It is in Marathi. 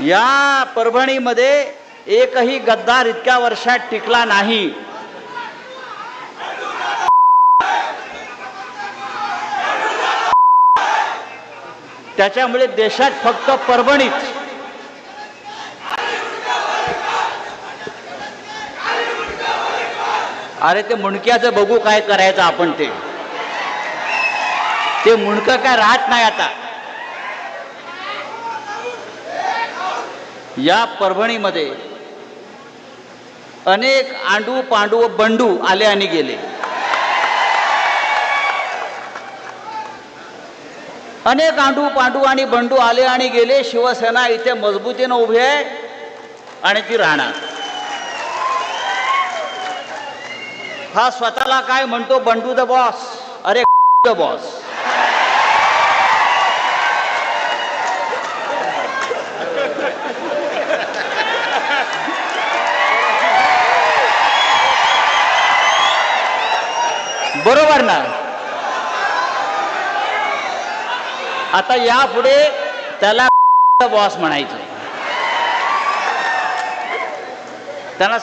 या परभणीमध्ये एकही गद्दार इतक्या वर्षात टिकला नाही। त्याच्यामुळे देशात फक्त परभणीत अरे ते मुंडक्याचं बघू काय करायचं आपण, ते मुंडकं काय राहत नाही आता। या परभणीमध्ये अनेक आंडू पांडू व बंडू आले आणि गेले। अनेक आंडू पांडू आणि बंडू आले आणि गेले। शिवसेना इथे मजबूतीने उभी आहे आणि ती राहणार। हा स्वतःला काय म्हणतो, बंडू द बॉस। अरे द बॉस, बरोबर ना? आता यापुढे त्याला बॉस म्हणायचं, त्यांना